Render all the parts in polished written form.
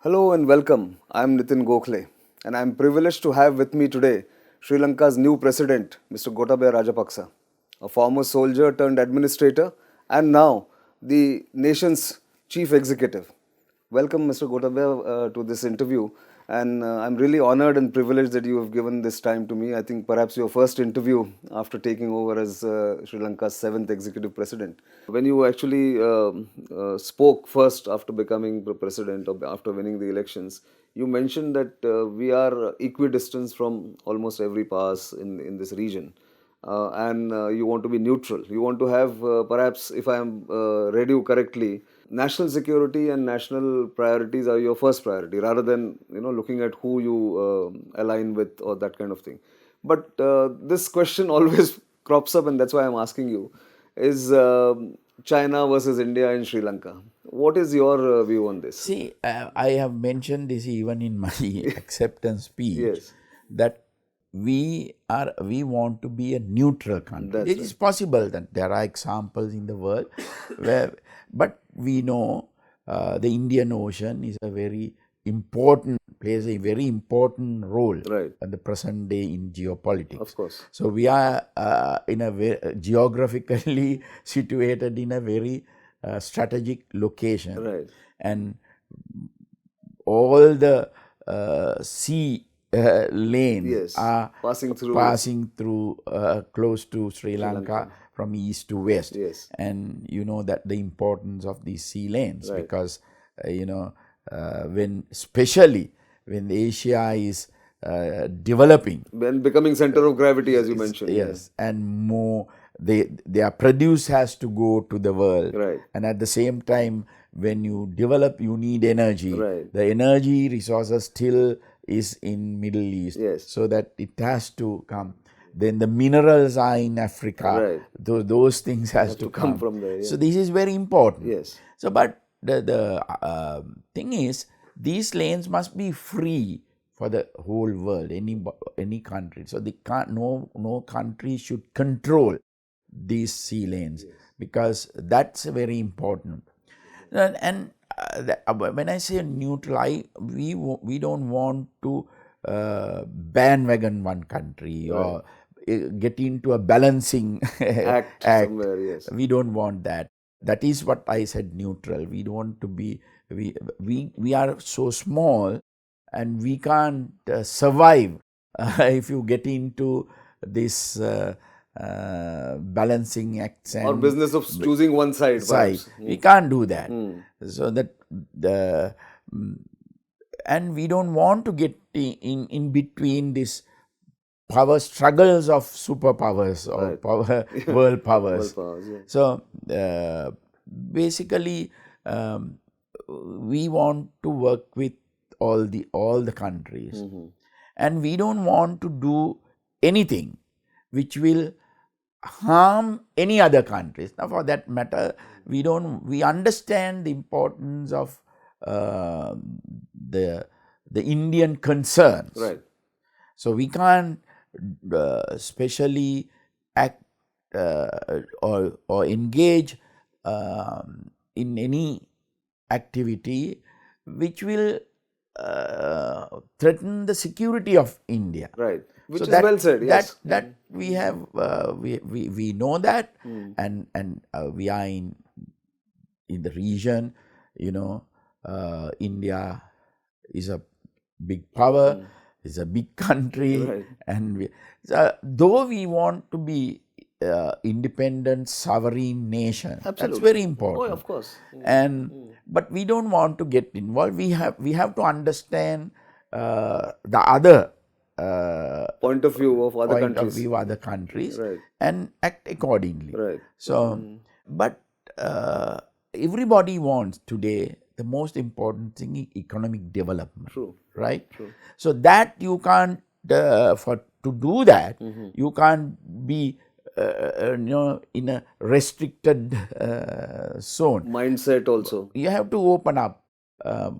Hello and welcome. I'm Nitin Gokhale, and I'm privileged to have with me today Sri Lanka's new president, Mr. Gotabaya Rajapaksa, a former soldier turned administrator and now the nation's chief executive. Welcome, Mr. Gotabaya, to this interview. And I'm really honored and privileged that you have given this time to me. I think perhaps your first interview after taking over as Sri Lanka's 7th executive president. When you actually spoke first after becoming the president or after winning the elections, you mentioned that we are equidistant from almost every pass in this region. And you want to be neutral. You want to have, perhaps, if I am read you correctly, national security and national priorities are your first priority, rather than looking at who you align with or that kind of thing. But this question always crops up, and that's why I'm asking you: is China versus India in Sri Lanka? What is your view on this? See, I have mentioned this even in my acceptance speech. Yes. That we want to be a neutral country. It is possible that there are examples in the world where, but we know the Indian Ocean is plays a very important role at the present day in geopolitics. Of course. So we are geographically situated in a very strategic location, and all the sea lanes are passing through close to Sri Lanka from east to west. Yes. And you know that the importance of these sea lanes, because especially when Asia is developing, when becoming center of gravity, as you mentioned. Yes, and more their produce has to go to the world. And at the same time, when you develop, you need energy. The energy resources still is in Middle East, so that it has to come. Then the minerals are in Africa. Those things has to come from there. So this is very important. Yes. So, but the thing is, these lanes must be free for the whole world, any country. So they can't. No country should control these sea lanes, because that's very important. And when I say neutral, we don't want to bandwagon one country or get into a balancing act somewhere. Yes. We don't want that. That is what I said, neutral. We don't want to be. We are so small, and we can't survive if you get into this balancing acts or business of choosing one side. We can't do that. So that and we don't want to get in between this power struggles of superpowers or world powers. So basically, we want to work with all the countries, and we don't want to do anything which will harm any other countries. Now, for that matter, we understand the importance of the Indian concerns. So we can't specially act or engage in any activity which will threaten the security of India. Which is well said. Yes. That we have we know that, and we are in the region. India is a big power, is a big country, and though we want to be independent, sovereign nation, that's very important. Of course. But we don't want to get involved. We have to understand the other point of view of other countries, and act accordingly. So, but everybody wants today, the most important thing is economic development. Right? So that you can't, to do that, you can't be in a restricted zone. Mindset also. You have to open up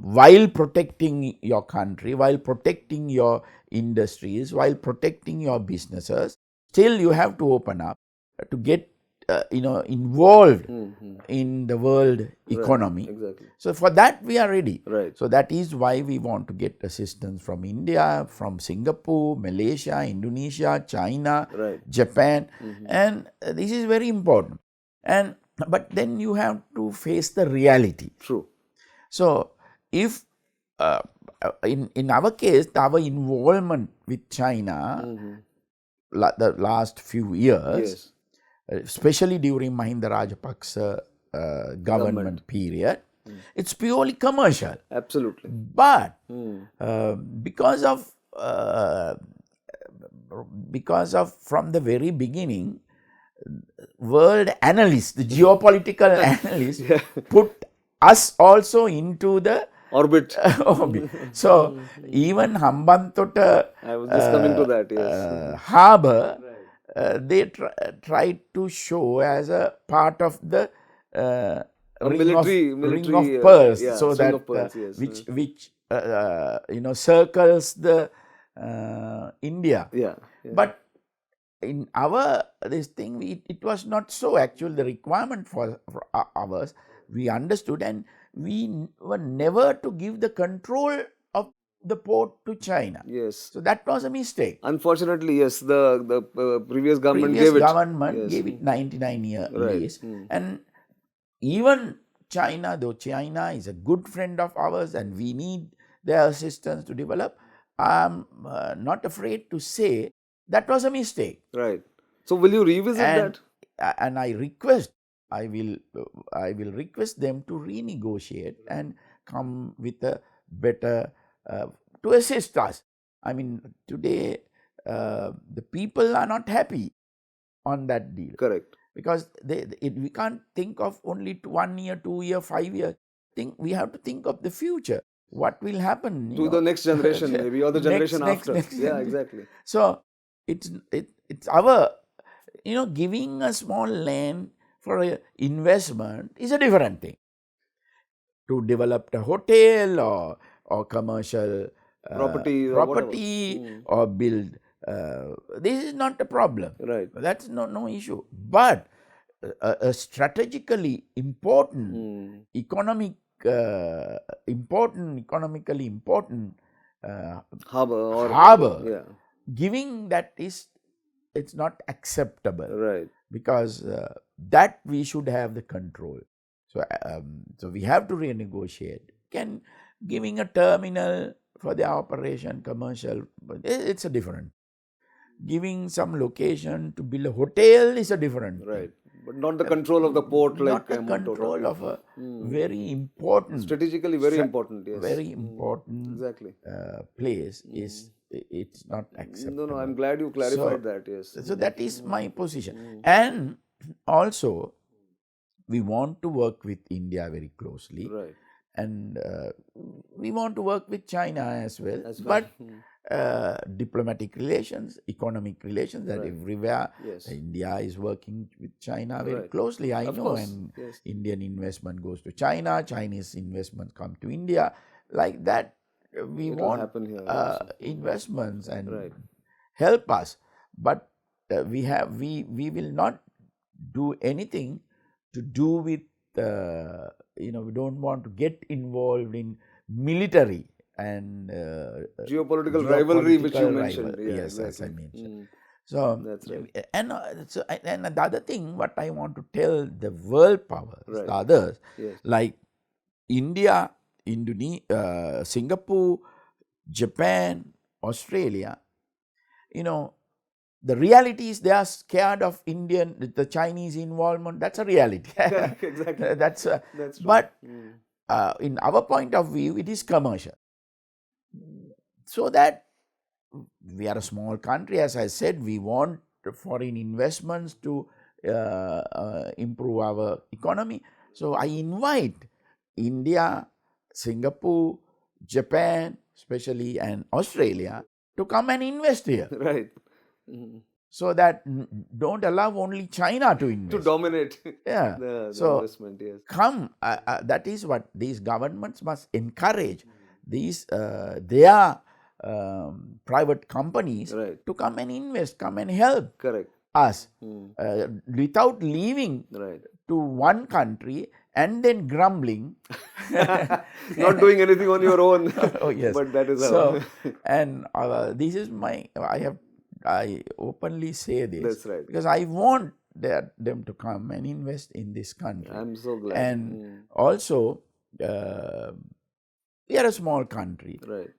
while protecting your country, while protecting your industries, while protecting your businesses. Still, you have to open up to get involved in the world economy. Exactly. So for that we are ready. Right. So that is why we want to get assistance from India, from Singapore, Malaysia, Indonesia, China, Right. Japan, and this is very important. But then you have to face the reality. True. So if in our case, our involvement with China the last few years, Yes. especially during Mahinda Rajapaksa government period, it's purely commercial. Absolutely. But because of from the very beginning, world analysts, the geopolitical analysts, put us also into the Orbit. orbit. So even Hambantota I was just coming to that, yes. harbor, they tried to show as a part of the ring of pearls, so that of pearls, yes. which circles the India. Yeah. But in our this thing, it was not so. Actually, the requirement for ours, we understood, and we were never to give the control of the port to China. Yes. So that was a mistake. Unfortunately, yes, the previous government gave it. Government gave it 99-year lease. And even China, though China is a good friend of ours and we need their assistance to develop, I'm not afraid to say that was a mistake. Right. So will you revisit that? And I will request them to renegotiate and come with a better to assist us. I mean, today the people are not happy on that deal. Correct. Because we can't think of only 1 year, 2 year, 5 years. We have to think of the future. What will happen to the next generation, maybe, or the generation after. Yeah, exactly. So it's our giving a small land for an investment is a different thing. To develop a hotel or commercial property or build, this is not a problem. Right. That's no issue. But a strategically important, economically important harbor, giving that it's not acceptable. Right. Because that we should have the control. So we have to renegotiate. Giving a terminal for the operation commercial, it's a different. Giving some location to build a hotel is a different. Right. But not the control of the port, not the control of a very important, strategically very important, yes, very important exactly place it's not acceptable. No, I'm glad you clarified that. Yes. So that is my position. And also we want to work with India very closely. Right. And we want to work with China as well. But diplomatic relations, economic relations, that everywhere. Yes. India is working with China very closely, I know. Course. And yes. Indian investment goes to China, Chinese investment come to India. Like that, we want investments and help us. But we will not do anything to do with, we don't want to get involved in military and geopolitical rivalry, which you mentioned. Yes, exactly. As I mentioned. So that's right. And the other thing, what I want to tell the world powers, the others, like India, Indonesia, Singapore, Japan, Australia, the reality is they are scared of the Chinese involvement. That's a reality. Exactly. That's true. But in our point of view, it is commercial. So that we are a small country, as I said, we want foreign investments to improve our economy. So I invite India, Singapore, Japan, especially, and Australia to come and invest here. Right. So that don't allow only China to invest. To dominate the investment, yes. Come, that is what these governments must encourage. These their private companies to come and invest, come and help. Correct. us without leaving Right. to one country and then grumbling. Not doing anything on your own. Oh yes. But that is how. So, and this is I openly say this. That's right. Because I want them to come and invest in this country. I'm so glad. And also, we are a small country. Right.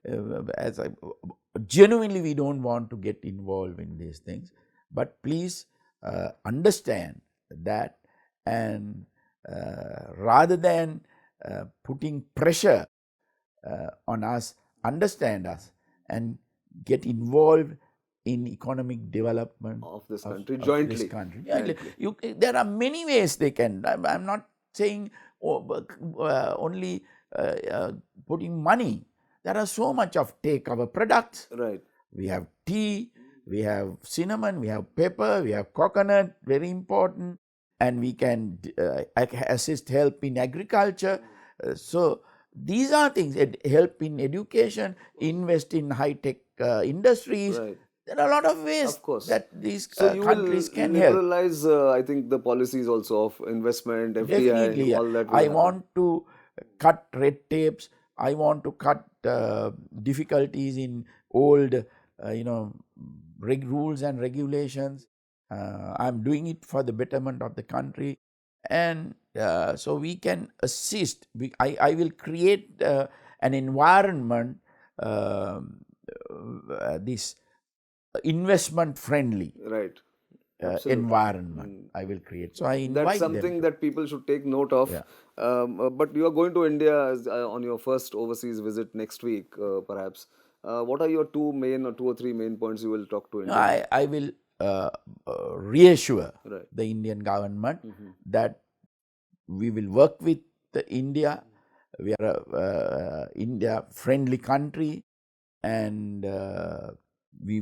Genuinely, we don't want to get involved in these things. But please understand that, and rather than putting pressure on us, understand us and get involved in economic development Of this country jointly. This country. There are many ways they can. I'm not saying only putting money. There are so much of take our products. Right. We have tea, we have cinnamon, we have pepper, we have coconut, very important, and we can help in agriculture. So these are things, help in education, invest in high-tech industries. Right. There are a lot of ways Of course. that these So you countries will can help. liberalize, I think, the policies also of investment, FDI, Definitely, all that. I want to cut red tapes. I want to cut difficulties in old, rules and regulations. I'm doing it for the betterment of the country, and so we can assist. I will create an environment, this investment friendly Right. environment I will create. So I invite That's them. something that people should take note of. Yeah. But you are going to India on your first overseas visit next week, perhaps. What are your two or three main points you will talk to India? I will reassure Right. the Indian government that we will work with India. We are a India friendly country, and we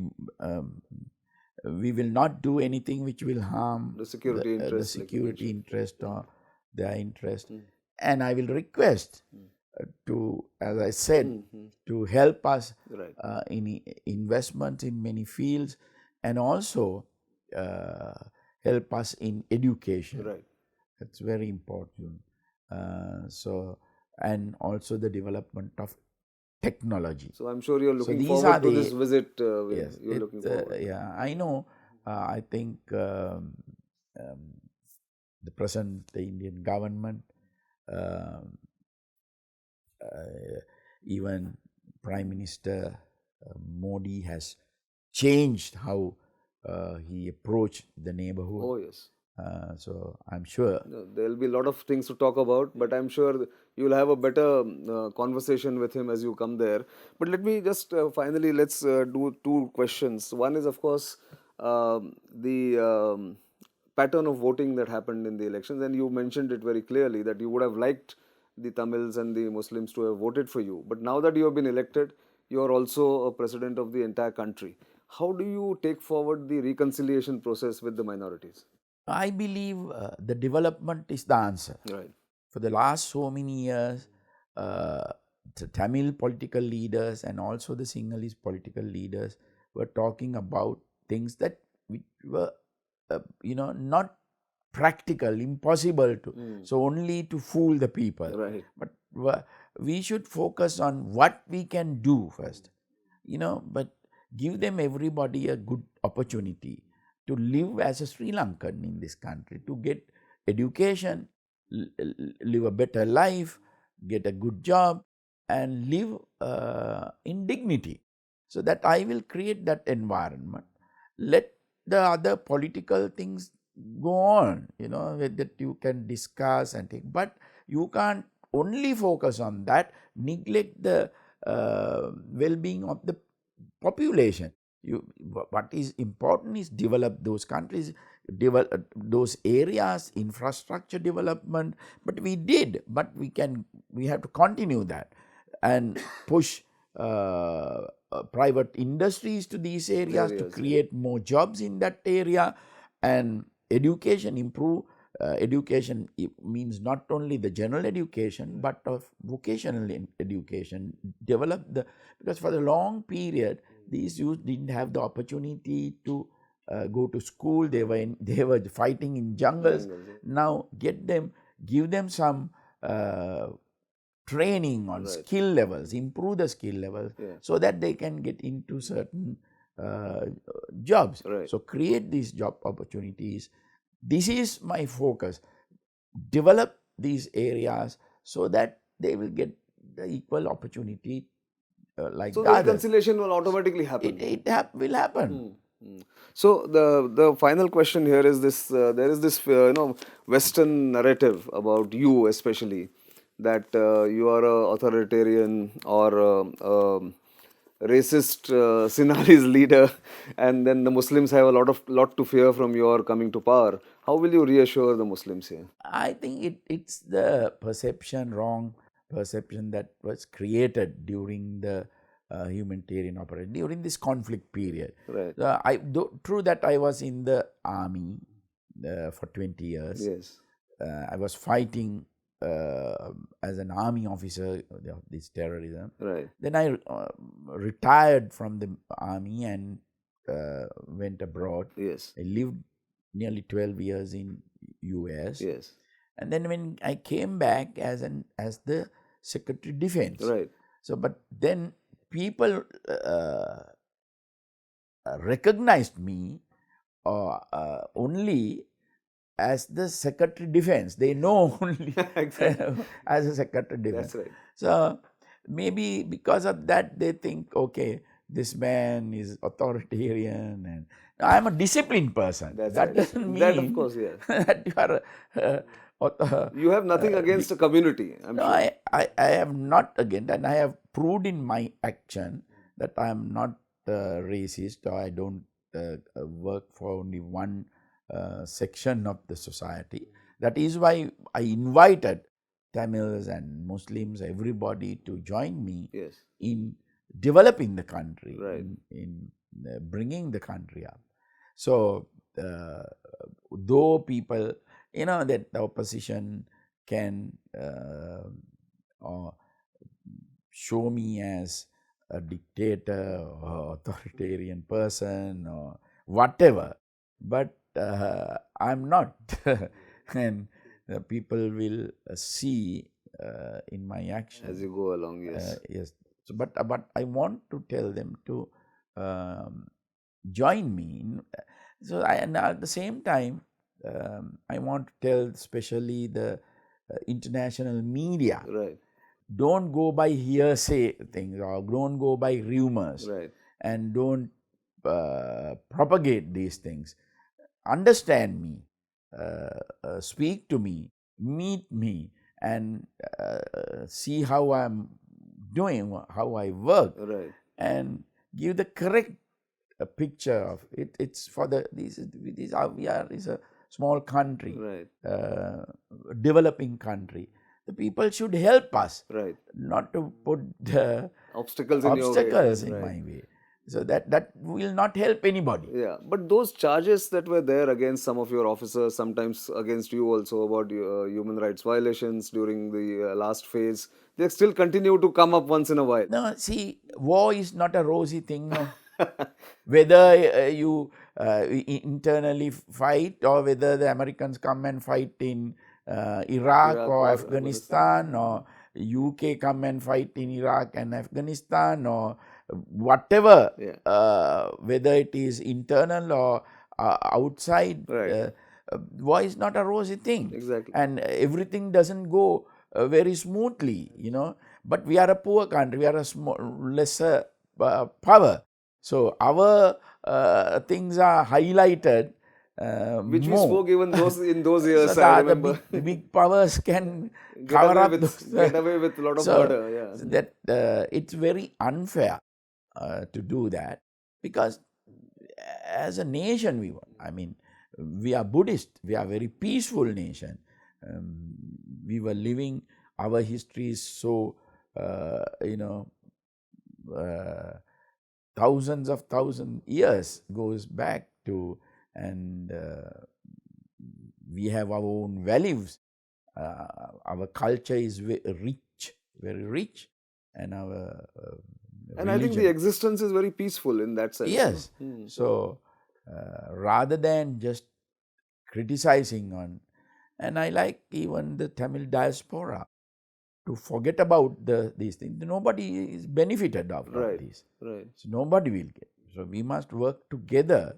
will not do anything which will harm The security interest. the security interest or their interest. And I will request to, as I said, to help us Right. in investments in many fields, and also help us in education. Right. That's very important. And also the development of technology. So I'm sure you're looking these forward are to the- this visit. Yes, You're looking forward. I know. I think the present Indian government, even Prime Minister Modi has changed how he approached the neighborhood. Oh, yes. So I'm sure. There will be a lot of things to talk about, but I'm sure you will have a better conversation with him as you come there. But let me just finally, let's do two questions. One is, of course, the pattern of voting that happened in the elections, and you mentioned it very clearly that you would have liked the Tamils and the Muslims to have voted for you. But now that you have been elected, you are also a president of the entire country. How do you take forward the reconciliation process with the minorities? I believe the development is the answer. Right. For the last so many years, the Tamil political leaders and also the Sinhalese political leaders were talking about things that were, not practical, impossible to. So only to fool the people. Right. But we should focus on what we can do first, but give them everybody a good opportunity to live as a Sri Lankan in this country, to get education, live a better life, get a good job, and live in dignity. So that I will create that environment. Let the other political things go on, that you can discuss and take. But you can't only focus on that, neglect the well-being of the population. What is important is develop those countries, develop those areas, infrastructure development. But we did, but we have to continue that and push private industries to these areas to create more jobs in that area, and education improve. Education means not only the general education but of vocational education. Develop because for the long period these youth didn't have the opportunity to go to school. They were fighting in jungles. Now give them some training on skill levels, improve the skill levels, so that they can get into certain jobs. So create these job opportunities. This is my focus. Develop these areas so that they will get the equal opportunity like So the the others. reconciliation will automatically happen. It will happen. So the final question here is this: there is this Western narrative about you, especially, that you are a authoritarian or racist Sinhalese leader, and then the Muslims have a lot to fear from your coming to power. How will you reassure the Muslims here? I think it's the wrong perception that was created during the humanitarian operation, during this conflict period. Right. True that I was in the army for 20 years. Yes. I was fighting as an army officer of this terrorism. Right. Then I retired from the army and went abroad. Yes. I lived nearly 12 years in US. Yes. And then when I came back as the Secretary of Defense. Right. So, but then people recognized me only as the Secretary of Defense. They know only as a Secretary of Defense. That's right. So maybe because of that, they think, okay, this man is authoritarian, and I'm a disciplined person. That's that right. doesn't mean That, of course, yeah. that you are. You have nothing against the community. I'm No, sure. I have not against, and I have proved in my action that I am not racist, or I don't work for only one section of the society. That is why I invited Tamils and Muslims, everybody, to join me Yes. in developing the country, Right. in bringing the country up. So, though people, that the opposition can show me as a dictator or authoritarian person or whatever, but I'm not. And people will see in my actions As you go along, yes. yes. So, but I want to tell them to join me. So, and at the same time, I want to tell especially the international media, Right. don't go by hearsay things, or don't go by rumors, Right. and don't propagate these things. Understand me, speak to me, meet me, and see how I'm doing, how I work, Right. and give the correct picture of it. It's for we are is a small country, Right. developing country. The people should help us, Right. not to put Obstacles in your way. obstacles in Right. my way. So that will not help anybody. Yeah, but those charges that were there against some of your officers, sometimes against you also, about human rights violations during the last phase, they still continue to come up once in a while. No, see, war is not a rosy thing. No. Whether you internally fight, or whether the Americans come and fight in Iraq or Afghanistan, or UK come and fight in Iraq and Afghanistan, or whatever, whether it is internal or outside, Right. war is not a rosy thing. Exactly. And everything doesn't go very smoothly, But we are a poor country, we are a lesser power. So our things are highlighted Which more. we spoke even in those years, So I the remember. big powers can cover up Get away with a lot of murder. Yeah. so that it's very unfair to do that, because as a nation we are Buddhist, we are a very peaceful nation. We were living, our history is so thousands years goes back to, and we have our own values. Our culture is very rich, and our And I think the existence is very peaceful in that sense. yes. So rather than just criticizing on. And I like even the Tamil diaspora to forget about these things. Nobody is benefited out of this. Right. So nobody will get. So we must work together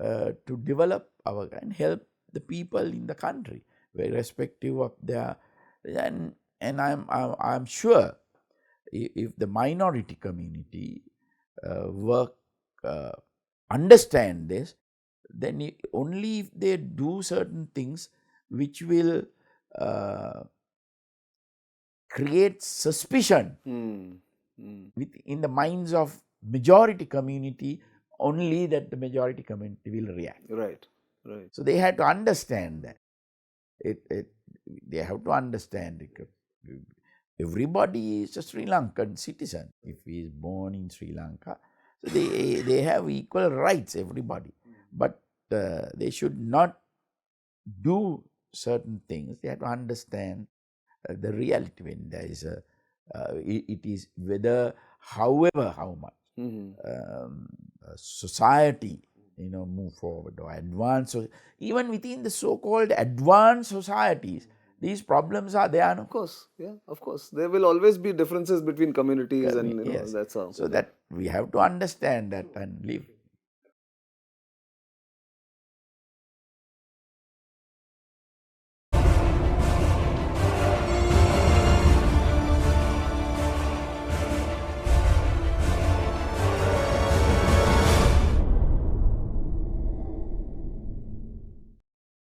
to develop our and help the people in the country, irrespective of their. And I'm sure if the minority community understand this, then only if they do certain things which will create suspicion in the minds of majority community, only that the majority community will react. Right. So they have to understand that. They have to understand it. Everybody is a Sri Lankan citizen if he is born in Sri Lanka. So they have equal rights, everybody. But they should not do certain things. They have to understand the reality when there is it is whether how much society move forward or advance, even within the so-called advanced societies, these problems are there. Of course, yeah, of course. There will always be differences between communities and Yes. that's how. So that we have to understand that and live.